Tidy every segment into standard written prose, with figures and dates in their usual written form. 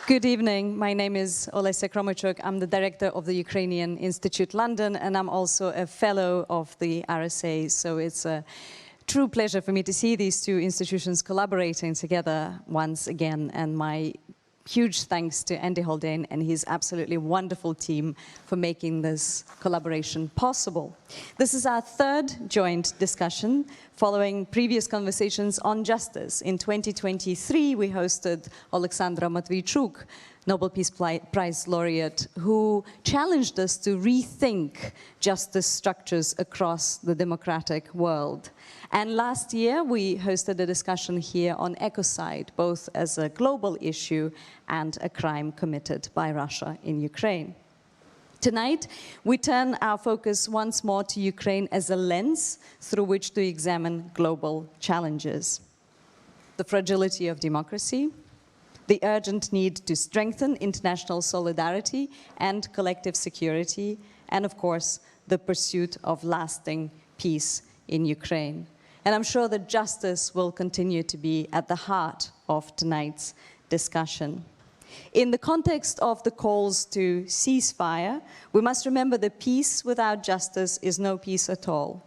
Good evening. My name is Olesia Kromychuk. I'm the director of the Ukrainian Institute London, and I'm also a fellow of the RSA. So it's a true pleasure for me to see these two institutions collaborating together once again. And my huge thanks to Andy Haldane and his absolutely wonderful team for making this collaboration possible. This is our third joint discussion following previous conversations on justice. In 2023, we hosted Alexandra Matviichuk, Nobel Peace Prize laureate, who challenged us to rethink justice structures across the democratic world. And last year, we hosted a discussion here on ecocide, both as a global issue and a crime committed by Russia in Ukraine. Tonight, we turn our focus once more to Ukraine as a lens through which to examine global challenges. The fragility of democracy, the urgent need to strengthen international solidarity and collective security, and of course, the pursuit of lasting peace in Ukraine. And I'm sure that justice will continue to be at the heart of tonight's discussion. In the context of the calls to ceasefire, we must remember that peace without justice is no peace at all.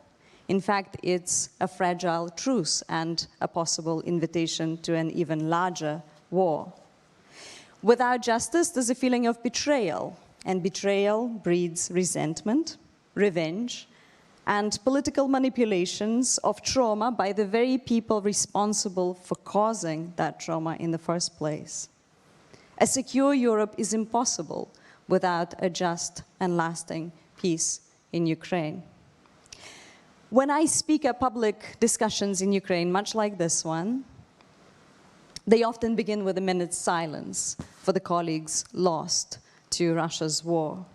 In fact, it's a fragile truce and a possible invitation to an even larger war. Without justice, there's a feeling of betrayal, and betrayal breeds resentment, revenge, and political manipulations of trauma by the very people responsible for causing that trauma in the first place. A secure Europe is impossible without a just and lasting peace in Ukraine. When I speak at public discussions in Ukraine, much like this one, they often begin with a minute's silence for the colleagues lost to Russia's war.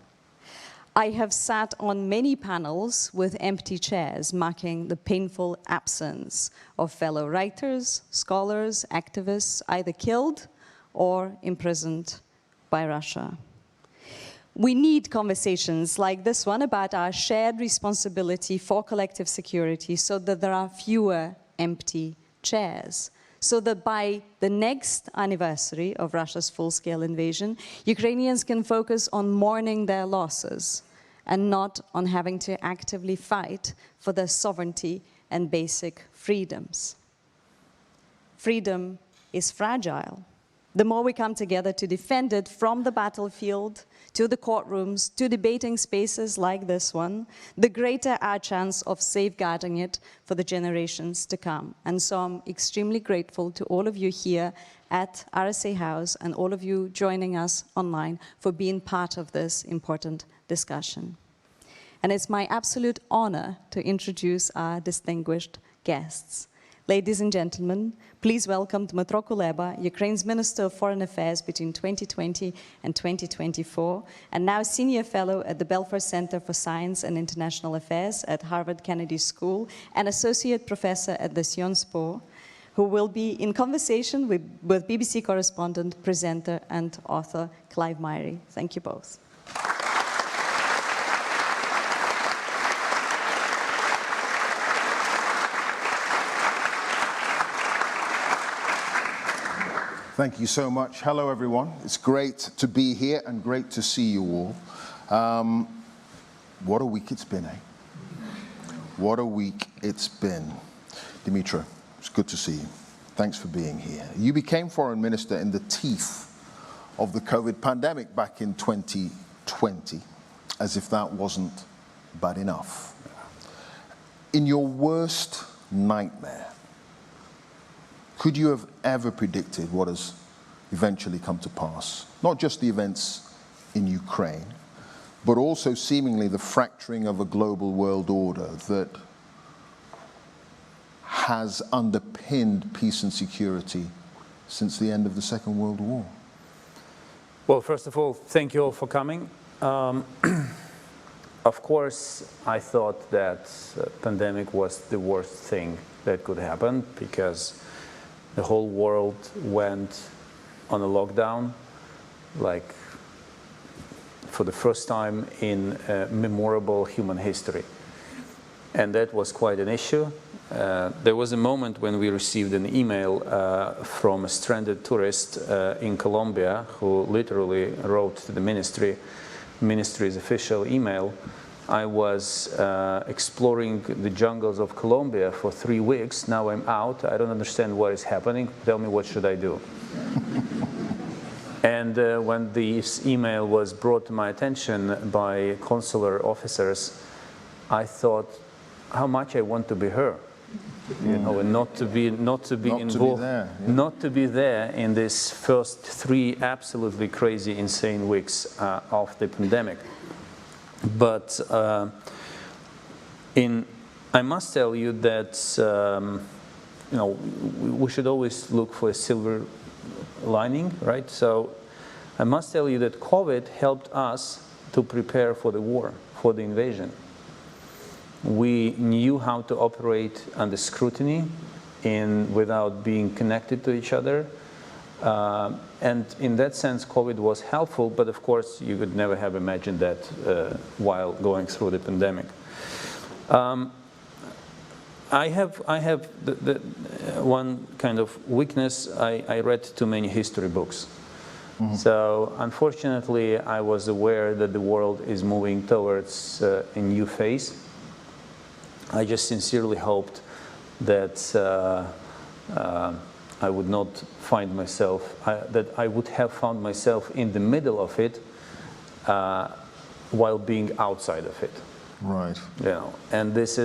I have sat on many panels with empty chairs, marking the painful absence of fellow writers, scholars, activists, either killed or imprisoned by Russia. We need conversations like this one about our shared responsibility for collective security so that there are fewer empty chairs, so that by the next anniversary of Russia's full-scale invasion, Ukrainians can focus on mourning their losses and not on having to actively fight for their sovereignty and basic freedoms. Freedom is fragile. The more we come together to defend it, from the battlefield to the courtrooms to debating spaces like this one, the greater our chance of safeguarding it for the generations to come. And so I'm extremely grateful to all of you here at RSA House and all of you joining us online for being part of this important discussion. And it's my absolute honor to introduce our distinguished guests. Ladies and gentlemen, please welcome Dmytro Kuleba, Ukraine's Minister of Foreign Affairs between 2020 and 2024, and now Senior Fellow at the Belfer Center for Science and International Affairs at Harvard Kennedy School, and Associate Professor at the Sciences Po, who will be in conversation with BBC correspondent, presenter, and author Clive Myrie. Thank you both. Thank you so much. Hello, everyone. It's great to be here and great to see you all. What a week it's been, eh? What a week it's been. Dmytro, it's good to see you. Thanks for being here. You became foreign minister in the teeth of the COVID pandemic back in 2020, as if that wasn't bad enough. In your worst nightmare, could you have ever predicted what has eventually come to pass? Not just the events in Ukraine, but also seemingly the fracturing of a global world order that has underpinned peace and security since the end of the Second World War. Well, first of all, thank you all for coming. Of course, I thought that pandemic was the worst thing that could happen because the whole world went on a lockdown, like for the first time in memorable human history. And that was quite an issue. there was a moment when we received an email from a stranded tourist in Colombia who literally wrote to the ministry's official email. I was exploring the jungles of Colombia for 3 weeks. Now I'm out. I don't understand what is happening. Tell me, what should I do? And when this email was brought to my attention by consular officers, I thought how much I want to be her, you know, and not to be involved, not to be there in this first 3 absolutely crazy, insane weeks of the pandemic. But I must tell you that you know, we should always look for a silver lining, right? So I must tell you that COVID helped us to prepare for the war, for the invasion. We knew how to operate under scrutiny without being connected to each other. And in that sense, COVID was helpful, but of course, you could never have imagined that while going through the pandemic. I have the one kind of weakness. I read too many history books. Mm-hmm. So unfortunately, I was aware that the world is moving towards a new phase. I just sincerely hoped that I would not find myself, that I would have found myself in the middle of it while being outside of it. Right. You know, and this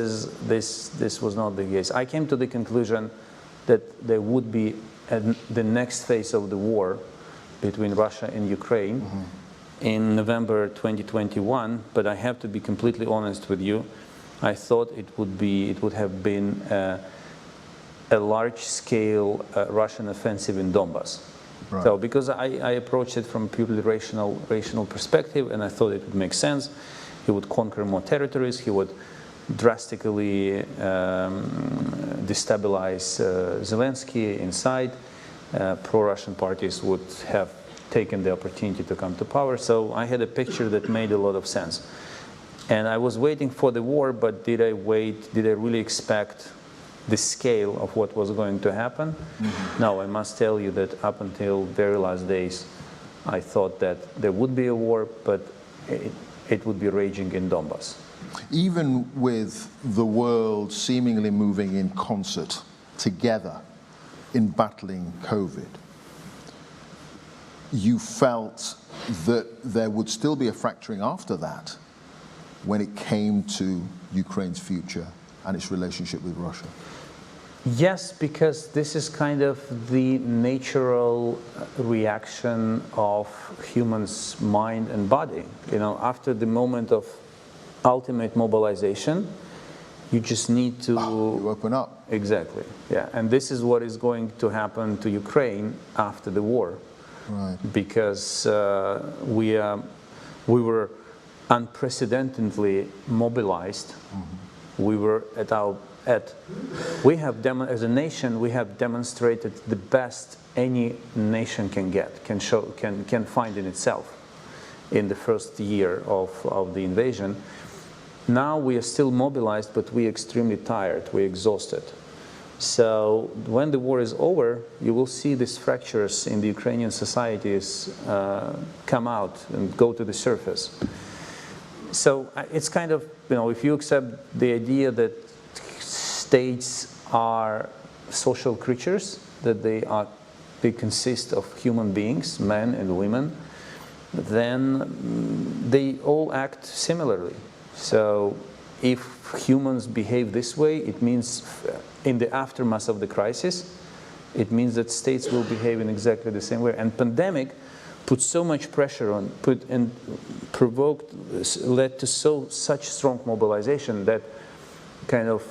was not the case. I came to the conclusion that there would be the next phase of the war between Russia and Ukraine in November 2021. But I have to be completely honest with you. I thought it would have been a large-scale Russian offensive in Donbass. Right. So because I approached it from a purely rational perspective, and I thought it would make sense. He would conquer more territories. He would drastically destabilize Zelensky inside. Pro-Russian parties would have taken the opportunity to come to power. So I had a picture that made a lot of sense. And I was waiting for the war, but did I really expect the scale of what was going to happen? Mm-hmm. No, I must tell you that up until very last days, I thought that there would be a war, but it would be raging in Donbass. Even with the world seemingly moving in concert together in battling COVID, you felt that there would still be a fracturing after that when it came to Ukraine's future and its relationship with Russia? Yes, because this is kind of the natural reaction of humans' mind and body. You know, after the moment of ultimate mobilization, you just need to... you open up. Exactly, yeah. And this is what is going to happen to Ukraine after the war. Right. Because we were unprecedentedly mobilized. Mm-hmm. We were as a nation, we have demonstrated the best any nation can get, can find in itself in the first year of the invasion. Now we are still mobilized, but we're extremely tired, we're exhausted. So when the war is over, you will see these fractures in the Ukrainian societies come out and go to the surface. So it's kind of, you know, if you accept the idea that states are social creatures, that they consist of human beings, men and women, then they all act similarly. So if humans behave this way, it means in the aftermath of the crisis, it means that states will behave in exactly the same way. And pandemic put so much pressure on, led to such strong mobilization that kind of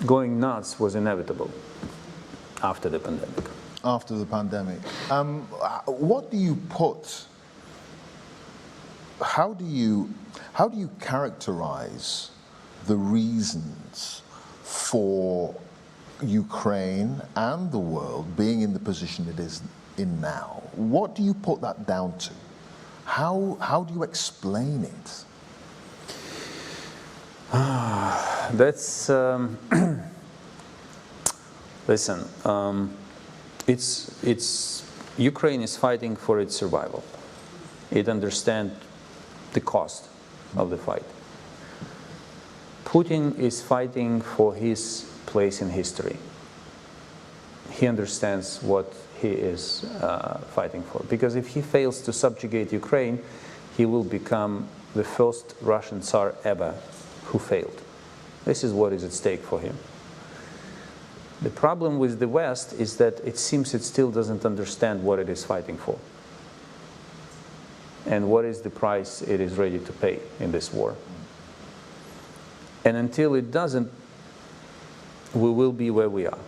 going nuts was inevitable after the pandemic. After the pandemic. What do you put, how do you characterize the reasons for Ukraine and the world being in the position it is in now? What do you put that down to? How do you explain it? That's Listen, Ukraine is fighting for its survival. It understands the cost of the fight. Putin is fighting for his place in history. He understands what he is fighting for. Because if he fails to subjugate Ukraine, he will become the first Russian Tsar ever who failed. This is what is at stake for him. The problem with the West is that it seems it still doesn't understand what it is fighting for and what is the price it is ready to pay in this war. And until it doesn't, we will be where we are.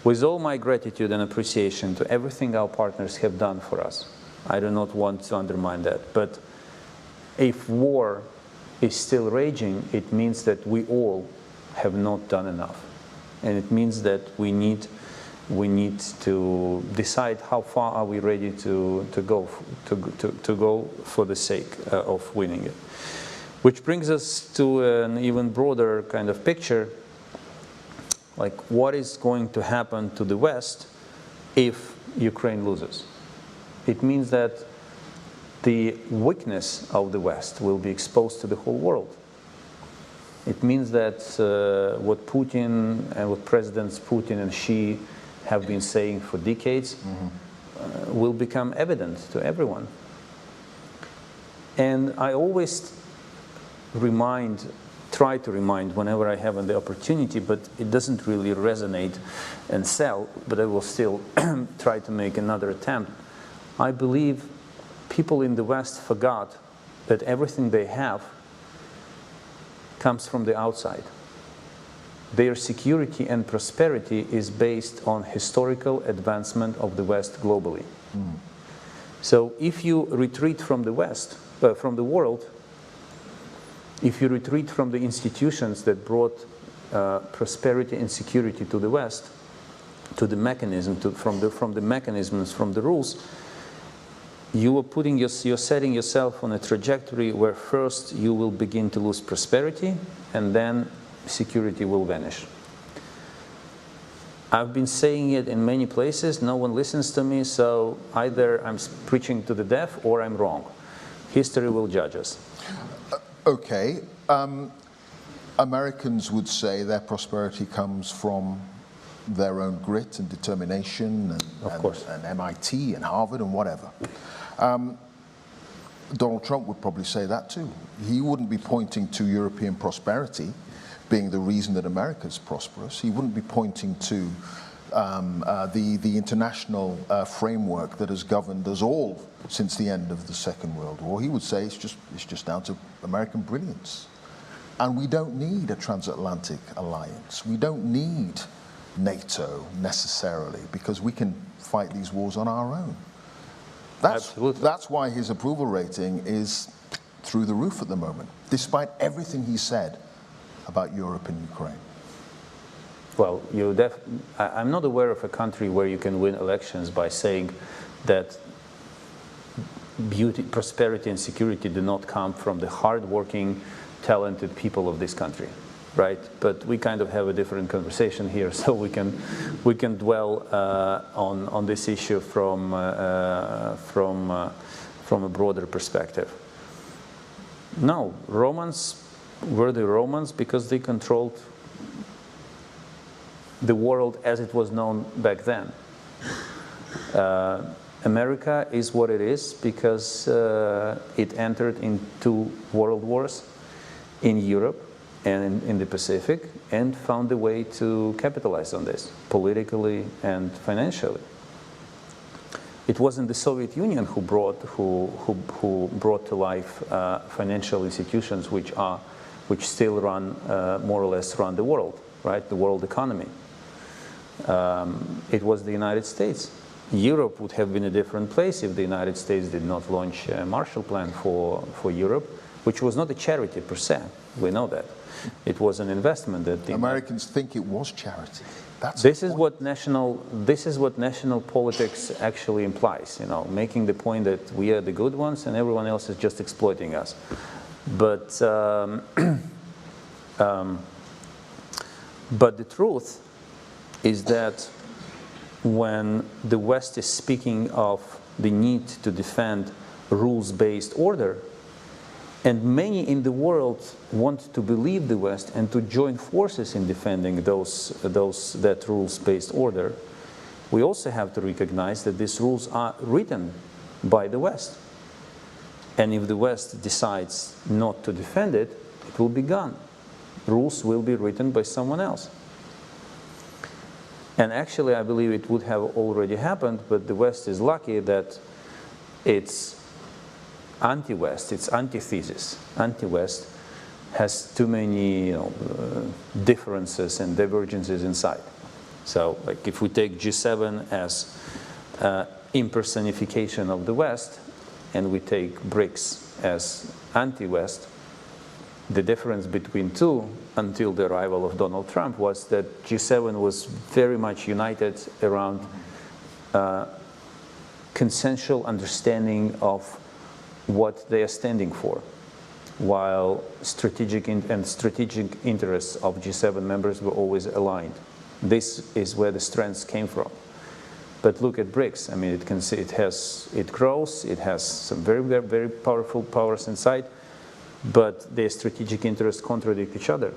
With all my gratitude and appreciation to everything our partners have done for us, I do not want to undermine that, but if war is still raging, it means that we all have not done enough. And it means that we need to decide how far are we ready to go for the sake of winning it. Which brings us to an even broader kind of picture, like what is going to happen to the West if Ukraine loses. It means that the weakness of the West will be exposed to the whole world. It means that what Putin and what Presidents Putin and Xi have been saying for decades will become evident to everyone. And I always try to remind whenever I have the opportunity, but it doesn't really resonate and sell, but I will still try to make another attempt. I believe people in the West forgot that everything they have comes from the outside. Their security and prosperity is based on historical advancement of the West globally. So if you retreat from the West, from the world, if you retreat from the institutions that brought prosperity and security to the West, to the mechanism, from the mechanisms, from the rules, you're setting yourself on a trajectory where first you will begin to lose prosperity and then security will vanish. I've been saying it in many places, no one listens to me, so either I'm preaching to the deaf or I'm wrong. History will judge us. Okay. Americans would say their prosperity comes from their own grit and determination and MIT and Harvard and whatever. Donald Trump would probably say that too. He wouldn't be pointing to European prosperity being the reason that America's prosperous. He wouldn't be pointing to the international framework that has governed us all since the end of the Second World War. He would say it's just down to American brilliance. And we don't need a transatlantic alliance. We don't need NATO necessarily, because we can fight these wars on our own. Absolutely. That's why his approval rating is through the roof at the moment, despite everything he said about Europe and Ukraine. Well, I'm not aware of a country where you can win elections by saying that beauty, prosperity, and security do not come from the hard-working, talented people of this country, right? But we kind of have a different conversation here, so we can dwell on this issue from a broader perspective. No, Romans were the Romans because they controlled the world as it was known back then. America is what it is because it entered into world wars in Europe and in the Pacific and found a way to capitalize on this politically and financially. It wasn't the Soviet Union who brought to life financial institutions which still run more or less run the world, right? The world economy. It was the United States. Europe would have been a different place if the United States did not launch a Marshall Plan for Europe, which was not a charity per se. We know that. It was an investment that the Americans think it was charity. This is what national politics actually implies, you know, making the point that we are the good ones and everyone else is just exploiting us. But the truth is that when the West is speaking of the need to defend rules-based order, and many in the world want to believe the West and to join forces in defending that rules-based order, we also have to recognize that these rules are written by the West. And if the West decides not to defend it, it will be gone. Rules will be written by someone else. And actually, I believe it would have already happened, but the West is lucky that it's anti-West, its antithesis, anti-West, has too many differences and divergences inside. So, like if we take G7 as impersonification of the West, and we take BRICS as anti-West, the difference between two until the arrival of Donald Trump was that G7 was very much united around consensual understanding of what they are standing for, while strategic interests of G7 members were always aligned. This is where the strengths came from. But look at BRICS. I mean, it grows. It has some very, very, very powerful powers inside, but their strategic interests contradict each other.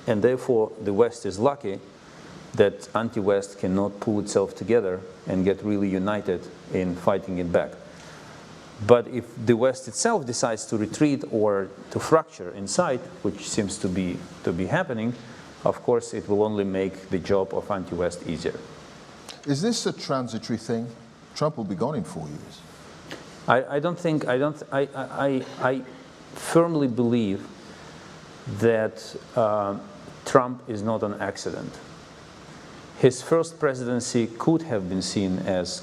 And therefore, the West is lucky that anti-West cannot pull itself together and get really united in fighting it back. But if the West itself decides to retreat or to fracture inside, which seems to be happening, of course, it will only make the job of anti-West easier. Is this a transitory thing? Trump will be gone in 4 years. I firmly believe that Trump is not an accident. His first presidency could be seen as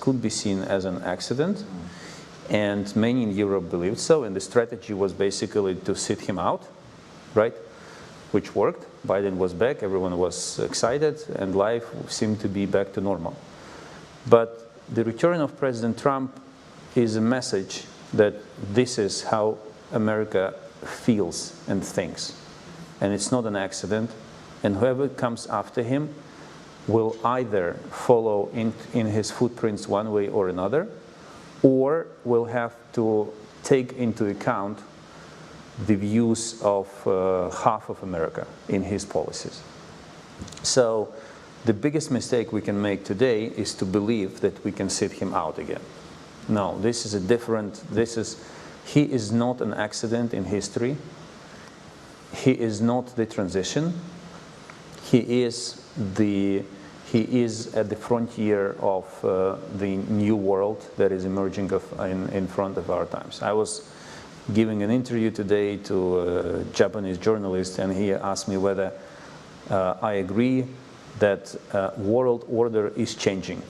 an accident, and many in Europe believed so, and the strategy was basically to sit him out, right? Which worked. Biden was back, everyone was excited, and life seemed to be back to normal. But the return of President Trump is a message that this is how America feels and thinks. And it's not an accident, and whoever comes after him will either follow in his footprints one way or another, or will have to take into account the views of half of America in his policies. So the biggest mistake we can make today is to believe that we can sit him out again. No, this is a different, he is not an accident in history. He is not the transition. He is at the frontier of the new world that is emerging in front of our times. I was giving an interview today to a Japanese journalist, and he asked me whether I agree that world order is changing.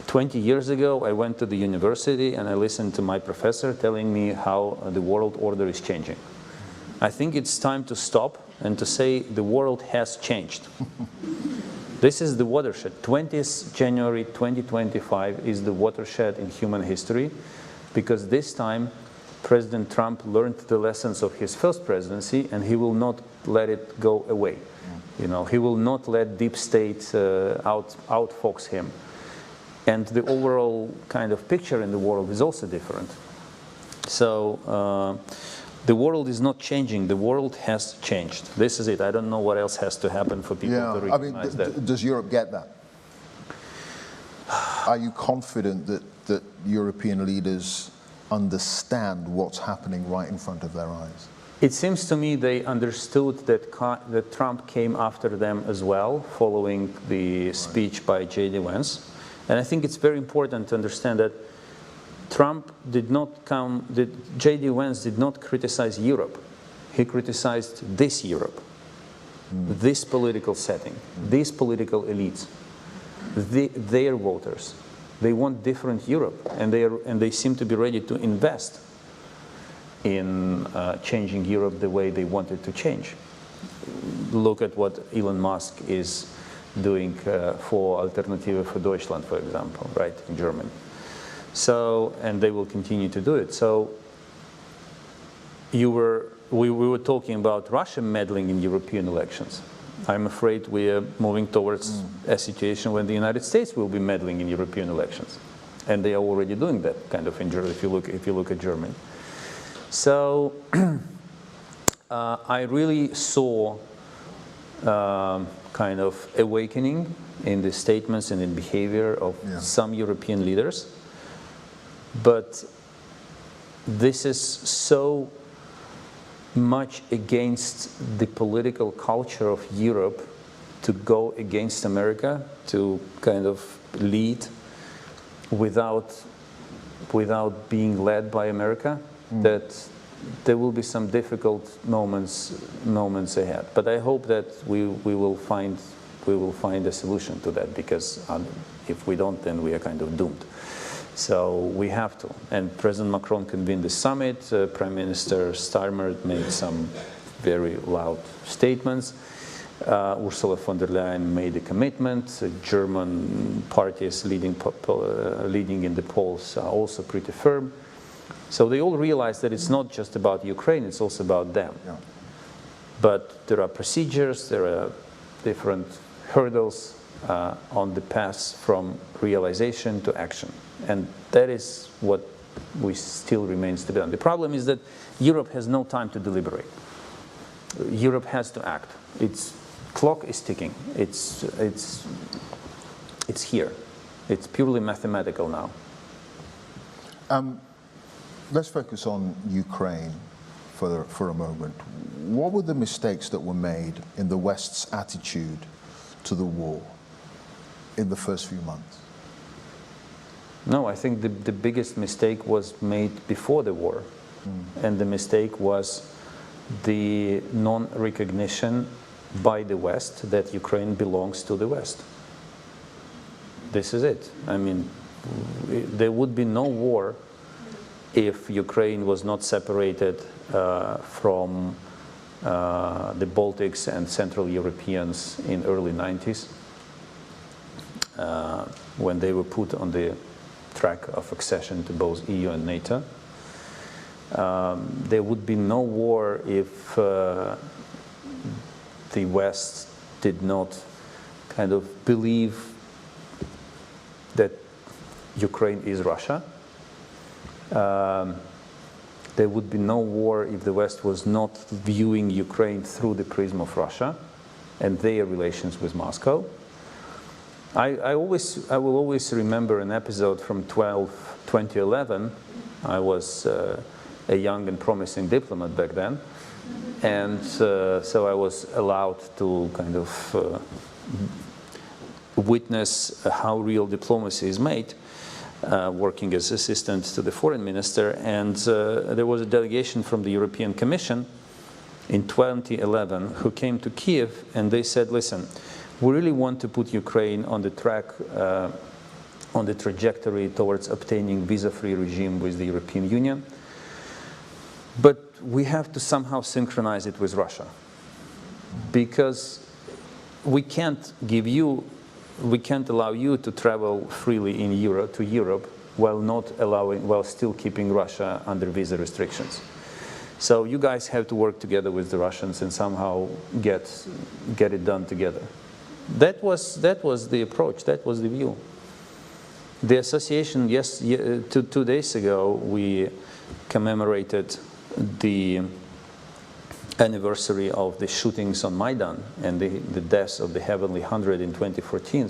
20 years ago, I went to the university and I listened to my professor telling me how the world order is changing. I think it's time to stop and to say the world has changed. This is the watershed. 20th January 2025 is the watershed in human history, because this time President Trump learned the lessons of his first presidency, and he will not let it go away. You know, he will not let deep state outfox him. And the overall kind of picture in the world is also different. So the world is not changing, the world has changed. This is it. I don't know what else has to happen for people to recognize that. Does Europe get that? Are you confident that European leaders understand what's happening right in front of their eyes? It seems to me they understood that Trump came after them as well, following the speech by J.D. Vance. And I think it's very important to understand that J.D. Vance did not criticize Europe. He criticized this Europe, this political setting, these political elites, their voters. They want different Europe, and they seem to be ready to invest in changing Europe the way they want it to change. Look at what Elon Musk is doing for Alternative für Deutschland, for example, right, in Germany. So, and they will continue to do it. So, we were talking about Russia meddling in European elections. I'm afraid we are moving towards a situation when the United States will be meddling in European elections. And they are already doing that kind of in Germany, if you look at Germany. So I really saw kind of awakening in the statements and in behavior of some European leaders. But this is so much against the political culture of Europe to go against America, to kind of lead without being led by America, that there will be some difficult moments ahead. But I hope that we will find a solution to that, because if we don't, then we are kind of doomed. So we have to. And President Macron convened the summit. Prime Minister Starmer made some very loud statements. Ursula von der Leyen made a commitment. German parties leading in the polls are also pretty firm. So they all realize that it's not just about Ukraine, it's also about them. Yeah. But there are procedures, there are different hurdles on the path from realization to action. And that is what still remains to be done. The problem is that Europe has no time to deliberate. Europe has to act. Its clock is ticking. It's here. It's purely mathematical now. Let's focus on Ukraine for a moment. What were the mistakes that were made in the West's attitude to the war in the first few months? No, I think the biggest mistake was made before the war. And the mistake was the non-recognition by the West that Ukraine belongs to the West. This is it. I mean, there would be no war if Ukraine was not separated from the Baltics and Central Europeans in early 90s, when they were put on the track of accession to both EU and NATO. There would be no war if the West did not kind of believe that Ukraine is Russia. There would be no war if the West was not viewing Ukraine through the prism of Russia and their relations with Moscow. I will always remember an episode from 2011. I was a young and promising diplomat back then, and so I was allowed to kind of witness how real diplomacy is made, working as assistant to the foreign minister. And there was a delegation from the European Commission in 2011 who came to Kiev, and they said, listen, we really want to put Ukraine on the track, on the trajectory towards obtaining visa-free regime with the European Union, but we have to somehow synchronize it with Russia, because we can't allow you to travel freely in to Europe while still keeping Russia under visa restrictions. So you guys have to work together with the Russians and somehow get it done together. That was the approach. That was the view. The association, 2 days ago, we commemorated the anniversary of the shootings on Maidan and the deaths of the Heavenly 100 in 2014.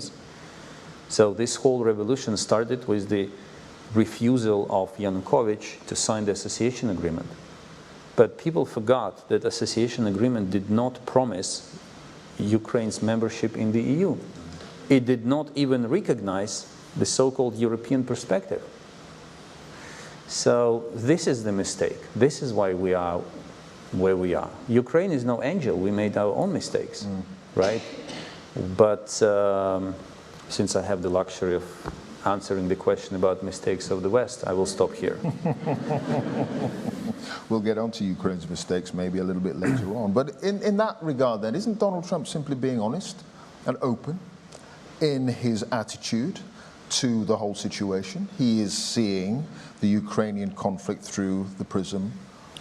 So this whole revolution started with the refusal of Yanukovych to sign the association agreement. But people forgot that association agreement did not promise Ukraine's membership in the EU. It did not even recognize the so-called European perspective. So this is the mistake. This is why we are where we are. Ukraine is no angel. We made our own mistakes, right? But since I have the luxury of answering the question about mistakes of the West, I will stop here. We'll get on to Ukraine's mistakes maybe a little bit later on. But in that regard then, isn't Donald Trump simply being honest and open in his attitude to the whole situation? He is seeing the Ukrainian conflict through the prism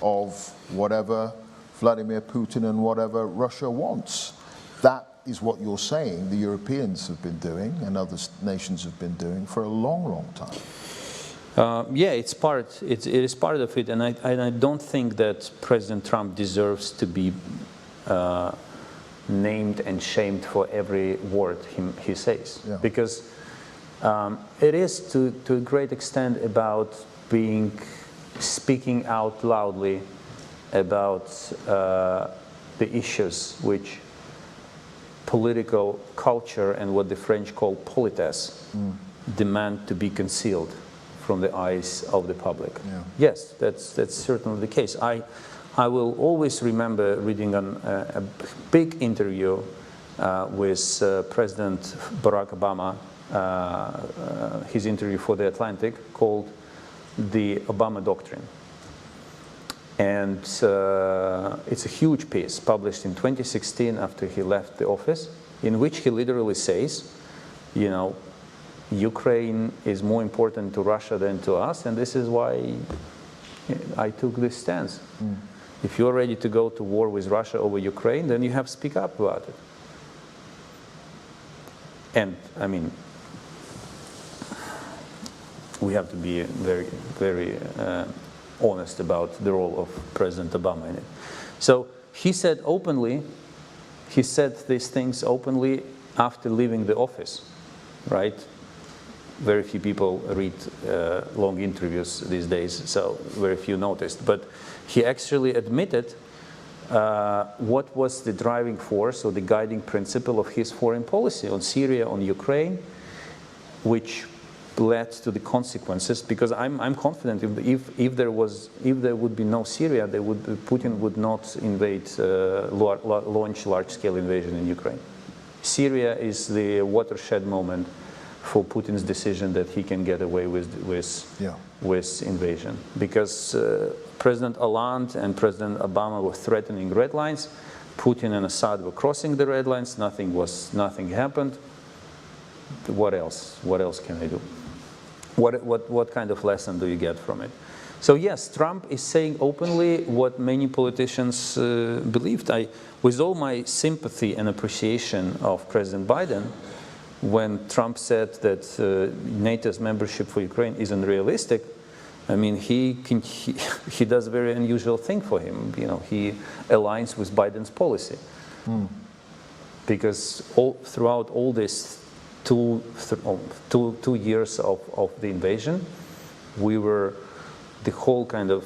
of whatever Vladimir Putin and whatever Russia wants. that is what you're saying the Europeans have been doing and other nations have been doing for a long, long time. Yeah, it is part of it, and I don't think that President Trump deserves to be named and shamed for every word he says, yeah. because it is to a great extent about speaking out loudly about the issues which political culture and what the French call politesse demand to be concealed from the eyes of the public. Yeah. Yes, that's certainly the case. I will always remember reading a big interview with President Barack Obama, his interview for The Atlantic, called The Obama Doctrine. And it's a huge piece published in 2016 after he left the office, in which he literally says, you know, Ukraine is more important to Russia than to us, and this is why I took this stance. If you're ready to go to war with Russia over Ukraine, then you have to speak up about it. And, I mean, we have to be very, very honest about the role of President Obama in it. So he said openly, he said these things openly after leaving the office, right? Very few people read long interviews these days, so very few noticed. But he actually admitted what was the driving force or the guiding principle of his foreign policy on Syria, on Ukraine, which led to the consequences. Because I'm confident if there would be no Syria, Putin would not launch large-scale invasion in Ukraine. Syria is the watershed moment for Putin's decision that he can get away with invasion, because President Hollande and President Obama were threatening red lines. Putin and Assad were crossing the red lines. Nothing happened. What else? What else can I do? What kind of lesson do you get from it? So yes, Trump is saying openly what many politicians believed. With all my sympathy and appreciation of President Biden, when Trump said that NATO's membership for Ukraine isn't realistic, I mean, he does a very unusual thing for him. You know, he aligns with Biden's policy, because throughout all this 2 years of the invasion, the whole kind of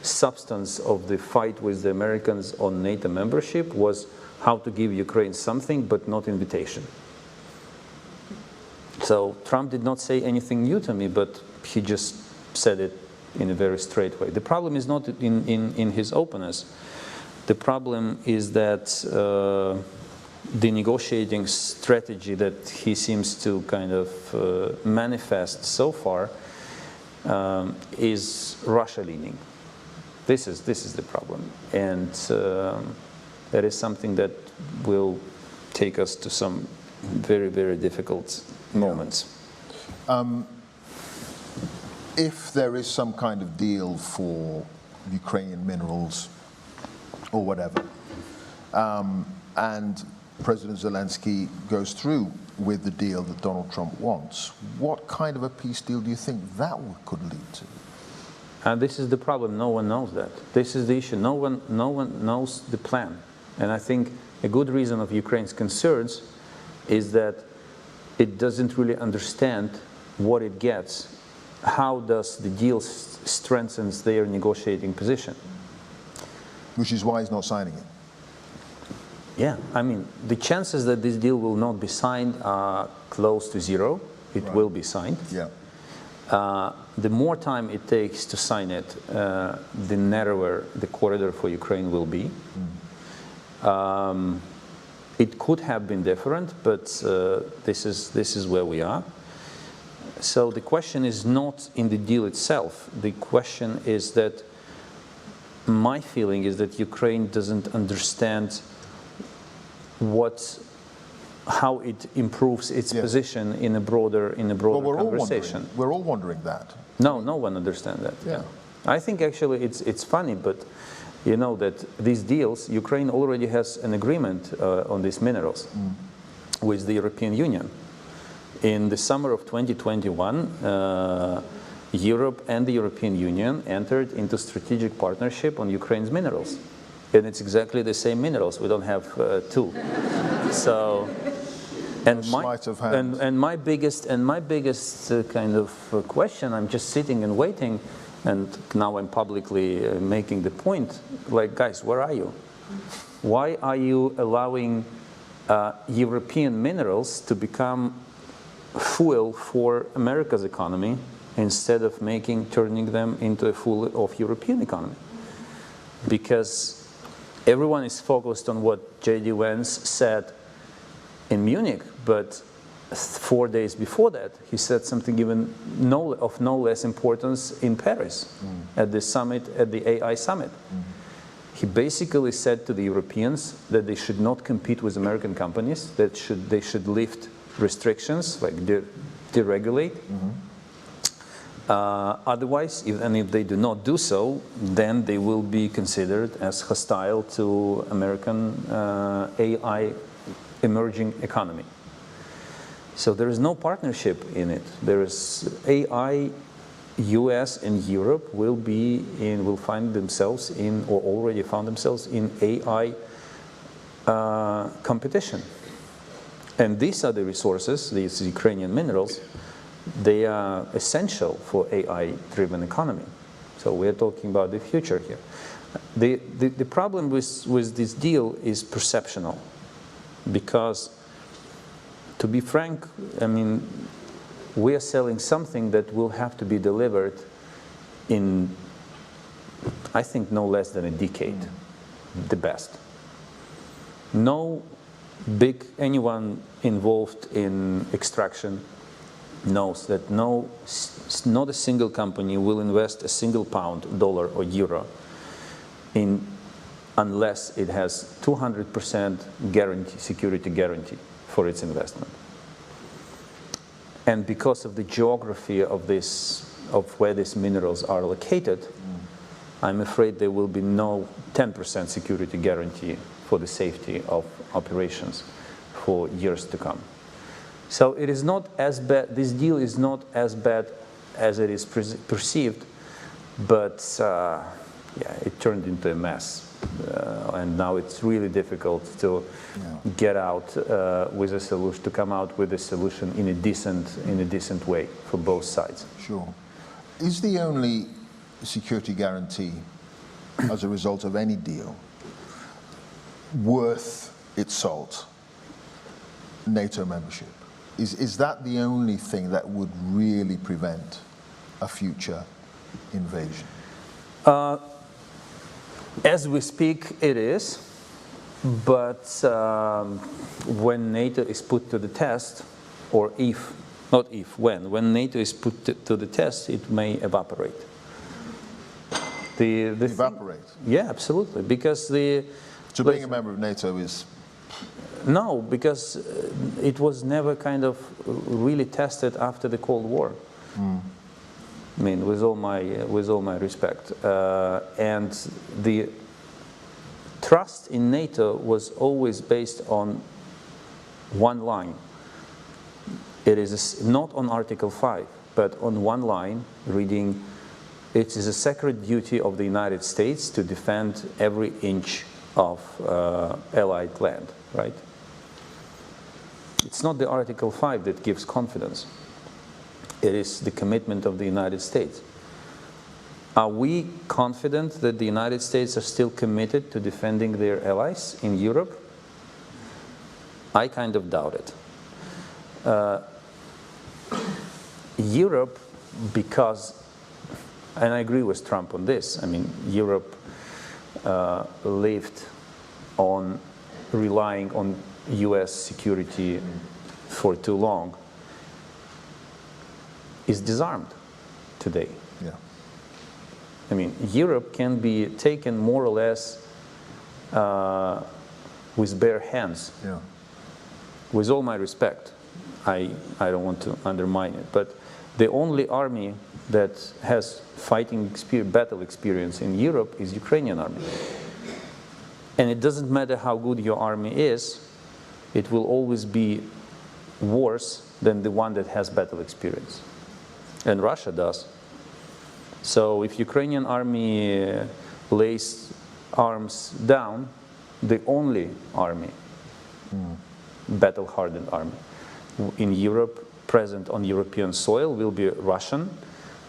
substance of the fight with the Americans on NATO membership was how to give Ukraine something, but not invitation. So Trump did not say anything new to me, but he just said it in a very straight way. The problem is not in his openness. The problem is that the negotiating strategy that he seems to kind of manifest so far is Russia-leaning. This is the problem, and that is something that will take us to some very, very difficult moments. If there is some kind of deal for Ukrainian minerals or whatever, and President Zelensky goes through with the deal that Donald Trump wants, what kind of a peace deal do you think that could lead to? And this is the problem. No one knows that. This is the issue. No one knows the plan. And I think a good reason of Ukraine's concerns is that it doesn't really understand what it gets. How does the deal strengthens their negotiating position? Which is why he's not signing it. Yeah, I mean, the chances that this deal will not be signed are close to zero. It will be signed. Yeah. The more time it takes to sign it, the narrower the corridor for Ukraine will be. It could have been different, but this is where we are. So the question is not in the deal itself. The question is that my feeling is that Ukraine doesn't understand how it improves its position in a broader conversation. We're all wondering that. No one understands that. Yeah. I think actually it's funny, but you know that these deals, Ukraine already has an agreement on these minerals with the European Union. In the summer of 2021, Europe and the European Union entered into strategic partnership on Ukraine's minerals. And it's exactly the same minerals. We don't have two. So, and my biggest kind of question, I'm just sitting and waiting, and now I'm publicly making the point, like, guys, where are you? Why are you allowing European minerals to become fuel for America's economy instead of turning them into a fuel of European economy? Because everyone is focused on what J.D. Vance said in Munich, but 4 days before that, he said something even of no less importance in Paris at the summit, at the AI summit. He basically said to the Europeans that they should not compete with American companies, that they should lift restrictions, like deregulate. Otherwise, if they do not do so, then they will be considered as hostile to American AI emerging economy. So there is no partnership in it. There is AI, US and Europe will find themselves in, or already found themselves in, AI competition. And these are the resources, these Ukrainian minerals, they are essential for AI-driven economy. So we're talking about the future here. The problem with this deal is perceptional, because, to be frank, I mean, we are selling something that will have to be delivered in, I think, no less than a decade, the best. Anyone involved in extraction knows that not a single company will invest a single pound, dollar, or euro unless it has 200% guarantee, security guarantee for its investment. And because of the geography of where these minerals are located, I'm afraid there will be no 10% security guarantee for the safety of operations for years to come. So it is not as bad, this deal is not as bad as it is perceived, but yeah, it turned into a mess. And now it's really difficult to get out with a solution, to come out with a solution in a decent way for both sides. Sure. Is the only security guarantee as a result of any deal worth its salt NATO membership? Is that the only thing that would really prevent a future invasion? As we speak, it is, but when NATO is put to the test, or when NATO is put to the test, it may evaporate. Evaporate? Yeah, absolutely, because So being a member of NATO is... No, because it was never kind of really tested after the Cold War. I mean, with all my respect, and the trust in NATO was always based on one line. It is not on Article 5, but on one line, reading, "It is a sacred duty of the United States to defend every inch of Allied land," right? It's not the Article 5 that gives confidence. It is the commitment of the United States. Are we confident that the United States are still committed to defending their allies in Europe? I kind of doubt it. Europe, because, and I agree with Trump on this, I mean, Europe lived on relying on US security for too long, is disarmed today. Yeah. I mean, Europe can be taken more or less with bare hands. Yeah. With all my respect, I don't want to undermine it, but the only army that has battle experience in Europe is Ukrainian army. And it doesn't matter how good your army is, it will always be worse than the one that has battle experience. And Russia does. So if Ukrainian army lays arms down, the only army, battle-hardened army in Europe, present on European soil, will be Russian,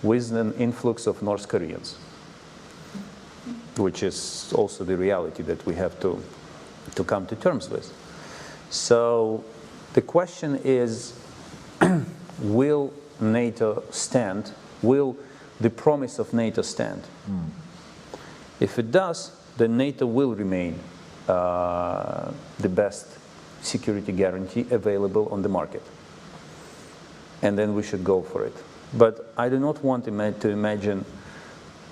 with an influx of North Koreans, which is also the reality that we have to come to terms with. So the question is, will NATO stand? Will the promise of NATO stand? If it does, then NATO will remain the best security guarantee available on the market. And then we should go for it. But I do not want to imagine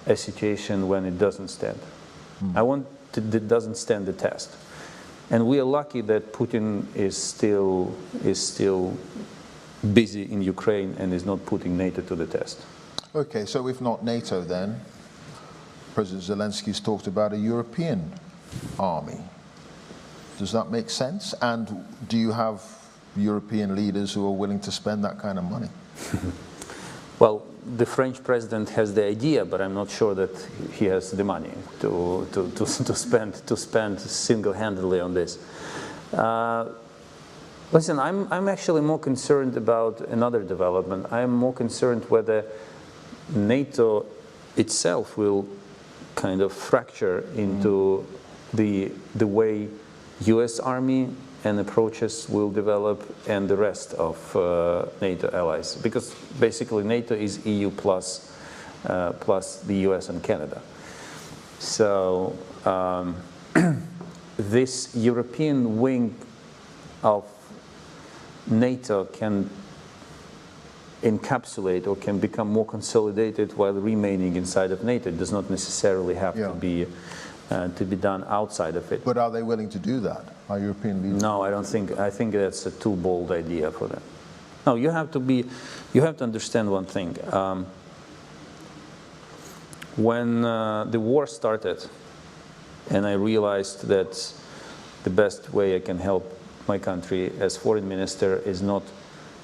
a situation when it doesn't stand. I want it doesn't stand the test. And we are lucky that Putin is still busy in Ukraine and is not putting NATO to the test. Okay, so if not NATO then, President Zelensky's talked about a European army. Does that make sense? And do you have European leaders who are willing to spend that kind of money? Well, the French president has the idea, but I'm not sure that he has the money to spend single-handedly on this. Listen, I'm actually more concerned about another development. I'm more concerned whether NATO itself will kind of fracture into the way US Army and approaches will develop and the rest of NATO allies. Because basically NATO is EU plus the US and Canada. So this European wing of NATO can encapsulate or can become more consolidated while remaining inside of NATO. It does not necessarily have to be done outside of it. But are they willing to do that? Are European leaders? No, I don't think. I think that's a too bold idea for them. No, you have to understand one thing. When the war started, and I realized that the best way I can help my country as foreign minister is not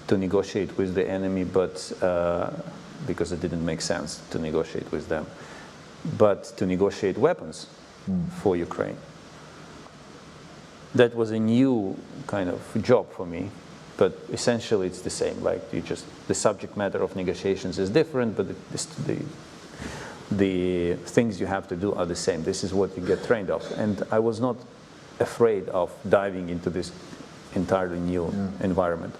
to negotiate with the enemy, but because it didn't make sense to negotiate with them, but to negotiate weapons for Ukraine. That was a new kind of job for me, but essentially it's the same. Like the subject matter of negotiations is different, but the things you have to do are the same. This is what you get trained of, and I was not afraid of diving into this entirely new environment.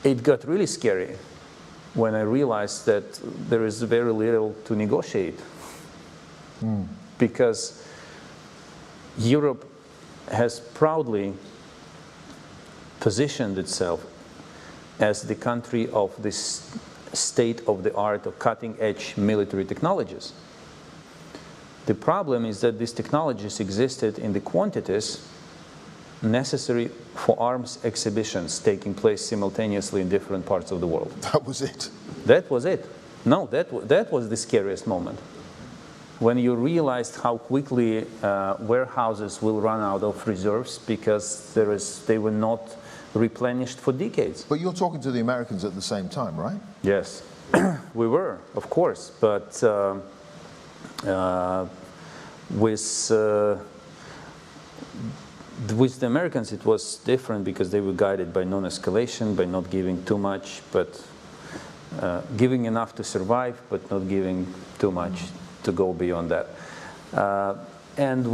It got really scary when I realized that there is very little to negotiate, because Europe has proudly positioned itself as the country of this state-of-the-art or cutting-edge military technologies. The problem is that these technologies existed in the quantities necessary for arms exhibitions taking place simultaneously in different parts of the world. That was it? That was it. No, that was the scariest moment. When you realized how quickly warehouses will run out of reserves because they were not replenished for decades. But you're talking to the Americans at the same time, right? Yes, we were, of course, but with the Americans it was different because they were guided by non-escalation, by not giving too much, but giving enough to survive, but not giving too much to go beyond that. And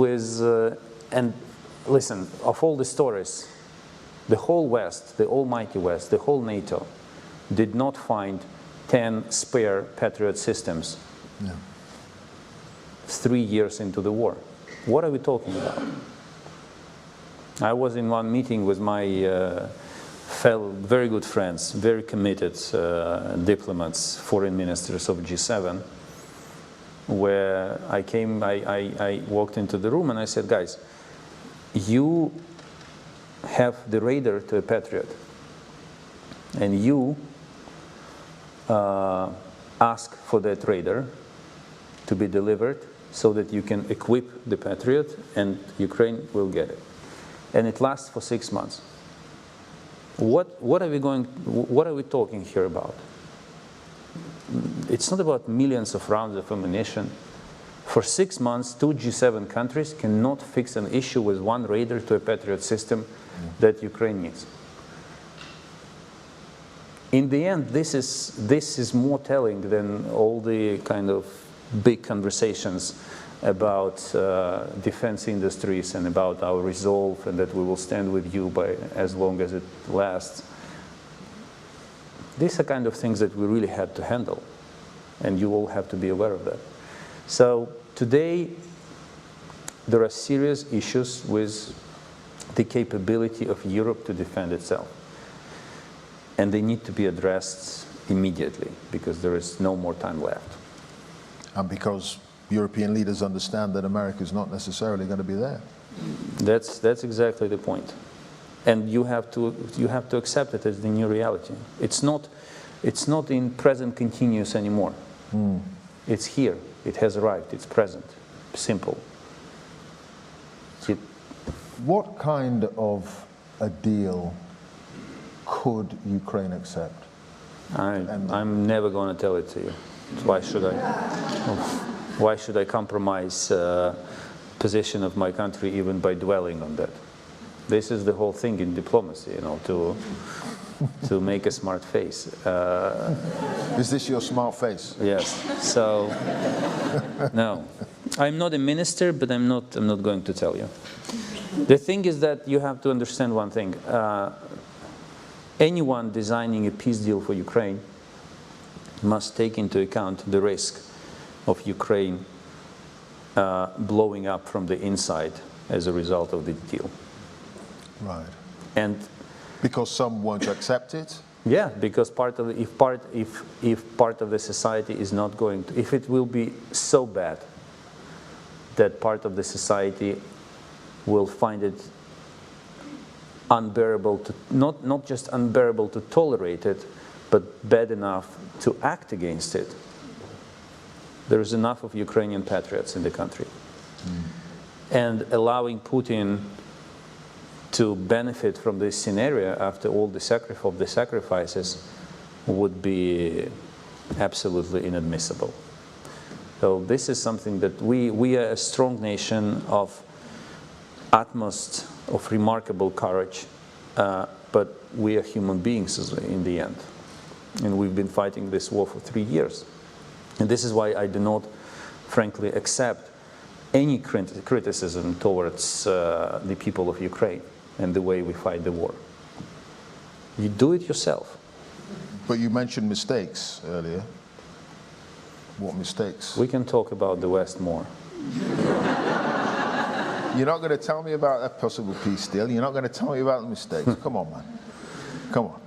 listen, of all the stories, the whole West, the almighty West, the whole NATO did not find 10 spare Patriot systems 3 years into the war. What are we talking about? I was in one meeting with my fellow very good friends, very committed diplomats, foreign ministers of G7, where I walked into the room and I said, guys, you have the radar to a Patriot, and you ask for that radar to be delivered so that you can equip the Patriot and Ukraine will get it. And it lasts for 6 months. What are we talking here about? It's not about millions of rounds of ammunition. For 6 months, 2 G7 countries cannot fix an issue with one radar to a Patriot system that Ukraine needs. In the end, this is more telling than all the kind of big conversations about defense industries and about our resolve and that we will stand with you by as long as it lasts. These are kind of things that we really had to handle, and you all have to be aware of that. So today, there are serious issues with the capability of Europe to defend itself. And they need to be addressed immediately, because there is no more time left. And because European leaders understand that America is not necessarily going to be there. That's exactly the point. And you have to accept it as the new reality. It's not in present continuous anymore. It's here. It has arrived. It's present. Simple. What kind of a deal could Ukraine accept? I'm never going to tell it to you. Why should I? Why should I compromise position of my country even by dwelling on that? This is the whole thing in diplomacy, you know, to make a smart face. Is this your smart face? Yes. So, no, I'm not a minister, but I'm not going to tell you. The thing is that you have to understand one thing. Anyone designing a peace deal for Ukraine must take into account the risk of Ukraine blowing up from the inside as a result of the deal. Right. And because some won't accept it? Yeah, because if part of the society is not going to, if it will be so bad that part of the society will find it unbearable to, not just unbearable to tolerate it, but bad enough to act against it, there is enough of Ukrainian patriots in the country. And allowing Putin to benefit from this scenario after all the sacrifices would be absolutely inadmissible. So this is something that we are a strong nation of utmost of remarkable courage, but we are human beings in the end. And we've been fighting this war for 3 years. And this is why I do not, frankly, accept any criticism towards the people of Ukraine and the way we fight the war. You do it yourself. But you mentioned mistakes earlier. What mistakes? We can talk about the West more. You're not going to tell me about that possible peace deal. You're not going to tell me about the mistakes. Come on, man. Come on.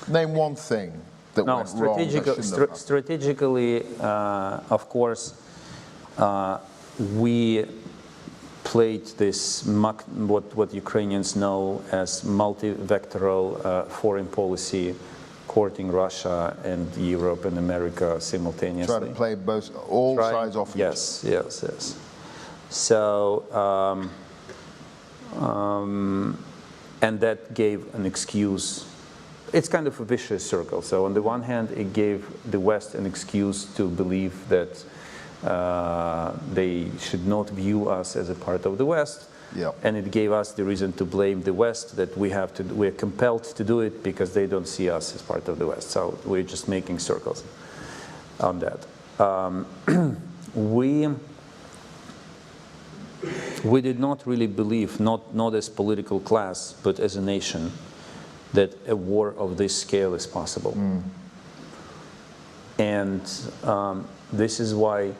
Name one thing that went wrong. Strategically, of course, we played this, what Ukrainians know as multi-vectoral foreign policy, courting Russia and Europe and America simultaneously. Try to play all sides off each other. Yes, yes, yes. So, and that gave an excuse. It's kind of a vicious circle. So on the one hand, it gave the West an excuse to believe that they should not view us as a part of the West. Yep. And it gave us the reason to blame the West, that we're compelled to do it because they don't see us as part of the West. So we're just making circles on that. We did not really believe, not as political class, but as a nation, that a war of this scale is possible. And this is why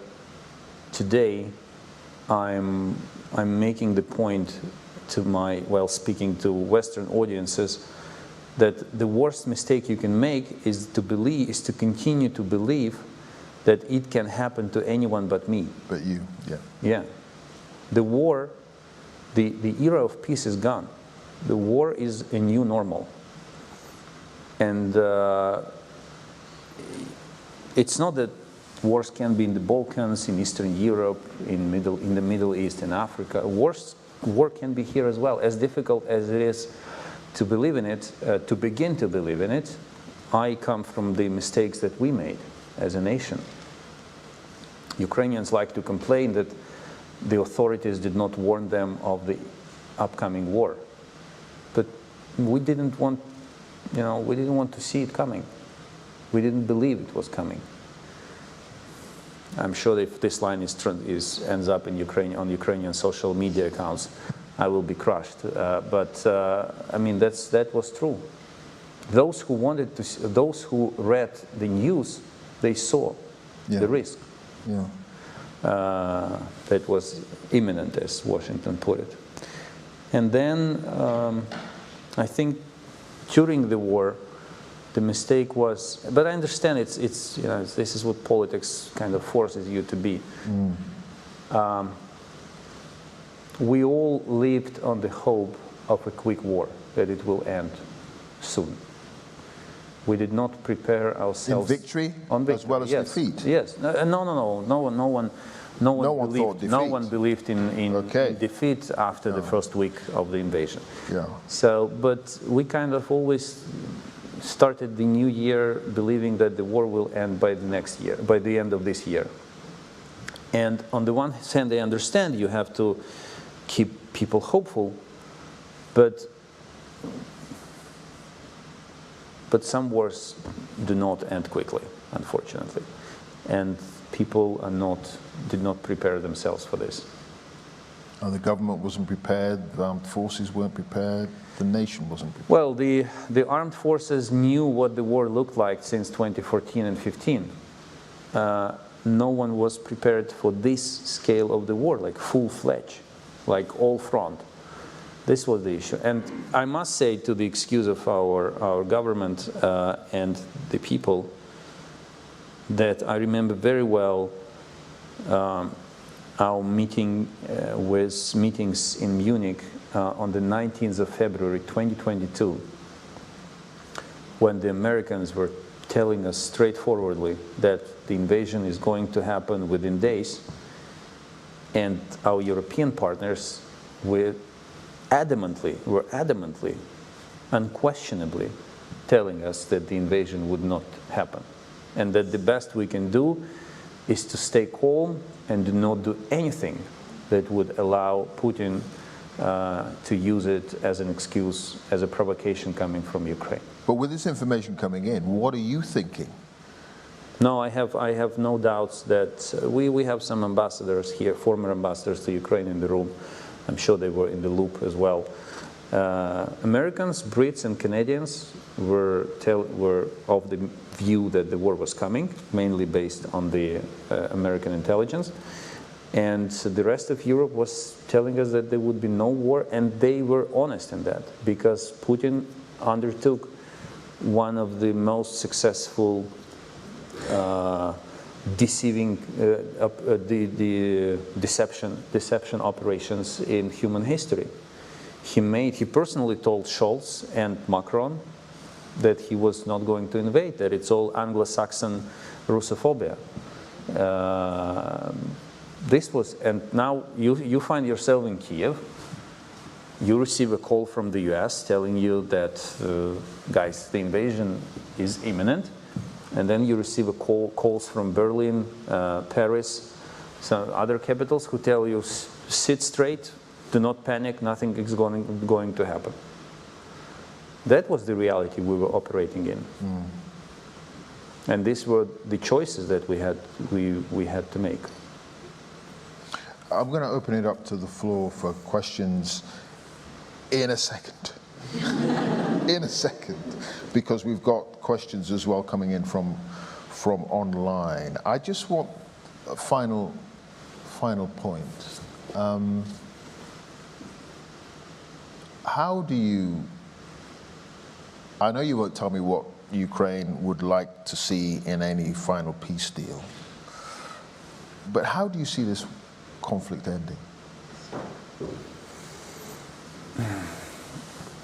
today I'm making the point to while speaking to Western audiences, that the worst mistake you can make is to continue to believe that it can happen to anyone but me. But you, yeah. Yeah. The war, the era of peace is gone. The war is a new normal. And it's not that Wars can be in the Balkans, in Eastern Europe, in the Middle East, in Africa. War can be here as well. As difficult as it is to believe in it, to begin to believe in it, I come from the mistakes that we made as a nation. Ukrainians like to complain that the authorities did not warn them of the upcoming war. But we didn't want, we didn't want to see it coming. We didn't believe it was coming. I'm sure if this line ends up in on Ukrainian social media accounts, I will be crushed. I mean, that was true. Those who wanted to, those who read the news, they saw the risk. Yeah. That was imminent, as Washington put it. And then I think during the war, the mistake was, but I understand it's this is what politics kind of forces you to be. We all lived on the hope of a quick war, that it will end soon. We did not prepare ourselves in victory, as well as defeat. Yes. No one believed in defeat after the first week of the invasion. Yeah. So, but we kind of always started the new year believing that the war will end by the next year, by the end of this year. And on the one hand, I understand you have to keep people hopeful, but some wars do not end quickly, unfortunately, and people did not prepare themselves for this. The government wasn't prepared, the armed forces weren't prepared, the nation wasn't prepared. Well, the armed forces knew what the war looked like since 2014 and 15. No one was prepared for this scale of the war, like full-fledged, like all front. This was the issue. And I must say, to the excuse of our government and the people, that I remember very well our meetings in Munich on the 19th of February 2022, when the Americans were telling us straightforwardly that the invasion is going to happen within days, and our European partners were adamantly, unquestionably telling us that the invasion would not happen, and that the best we can do is to stay calm and do not do anything that would allow Putin to use it as an excuse, as a provocation coming from Ukraine. But with this information coming in, what are you thinking? No, I have no doubts that we have some ambassadors here, former ambassadors to Ukraine in the room. I'm sure they were in the loop as well. Americans, Brits, and Canadians were of the view that the war was coming, mainly based on the American intelligence. And the rest of Europe was telling us that there would be no war, and they were honest in that, because Putin undertook one of the most successful deception operations in human history. He personally told Scholz and Macron that he was not going to invade, that it's all Anglo-Saxon Russophobia. And now you find yourself in Kiev, you receive a call from the US telling you that, guys, the invasion is imminent, and then you receive calls from Berlin, Paris, some other capitals who tell you, sit straight, do not panic, nothing is going to happen. That was the reality we were operating in. And these were the choices that we had to make. I'm going to open it up to the floor for questions in a second. In a second, because we've got questions as well coming in from online. I just want a final point. How do you, I know you won't tell me what Ukraine would like to see in any final peace deal, but how do you see this conflict ending?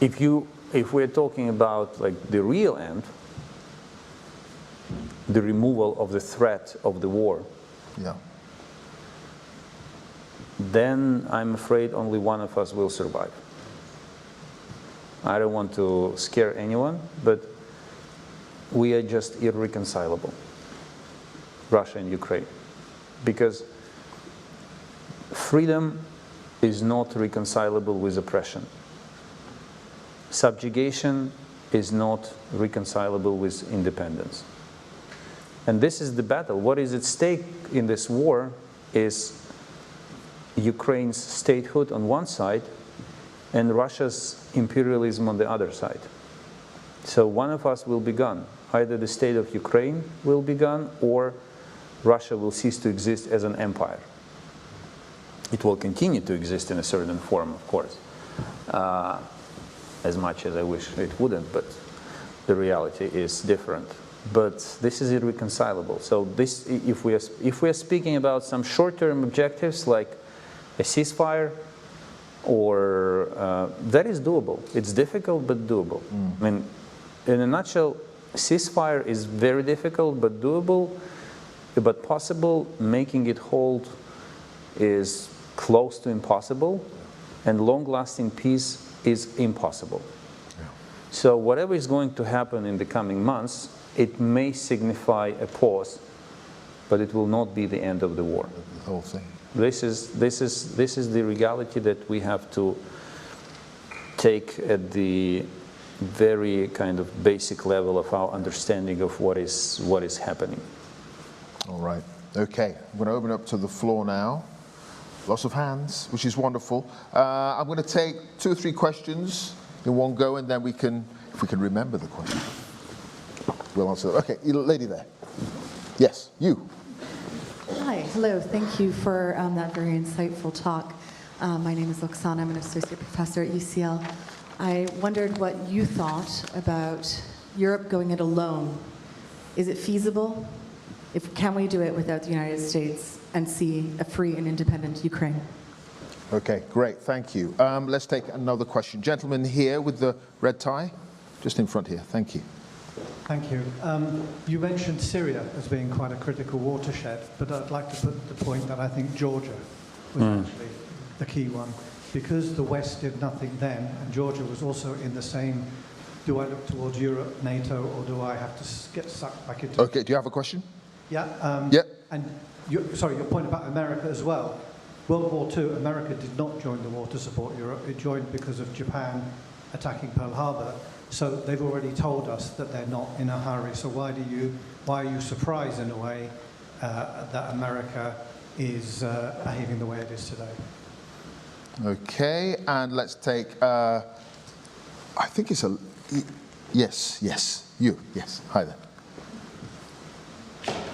If we're talking about like the real end, the removal of the threat of the war, Yeah. then I'm afraid only one of us will survive. I don't want to scare anyone, but we are just irreconcilable, Russia and Ukraine, because freedom is not reconcilable with oppression. Subjugation is not reconcilable with independence. And this is the battle. What is at stake in this war is Ukraine's statehood on one side and Russia's imperialism on the other side. So one of us will be gone. Either the state of Ukraine will be gone or Russia will cease to exist as an empire. It will continue to exist in a certain form, of course, as much as I wish it wouldn't, but the reality is different. But this is irreconcilable. So this, if we are speaking about some short-term objectives like a ceasefire, or that is doable. It's difficult, but doable. I mean, in a nutshell, ceasefire is very difficult, but doable, but possible. Making it hold is close to impossible, and long-lasting peace is impossible. Yeah. So whatever is going to happen in the coming months, it may signify a pause, but it will not be the end of the war. The whole thing. This is the reality that we have to take at the very kind of basic level of our understanding of what is happening. All right. Okay. I'm going to open up to the floor now. Lots of hands, which is wonderful. I'm going to take 2 or 3 questions in one go, and then we can, if we can remember the question, we'll answer. Okay, lady there. Yes, you. Hi, hello. Thank you for that very insightful talk. My name is Oksana. I'm an associate professor at UCL. I wondered what you thought about Europe going it alone. Is it feasible? Can we do it without the United States and see a free and independent Ukraine? Okay, great. Thank you. Let's take another question. Gentleman here with the red tie, just in front here. Thank you. Thank you. You mentioned Syria as being quite a critical watershed, but I'd like to put the point that I think Georgia was actually the key one, because the West did nothing then, and Georgia was also in the same, do I look towards Europe, NATO, or do I have to get sucked back into... Okay, do you have a question? Yeah. Yeah. And, sorry, your point about America as well. World War II, America did not join the war to support Europe. It joined because of Japan attacking Pearl Harbor. So they've already told us that they're not in a hurry. So why are you surprised in a way that America is behaving the way it is today? Okay, and let's take, I think it's a, yes, you, yes, hi there.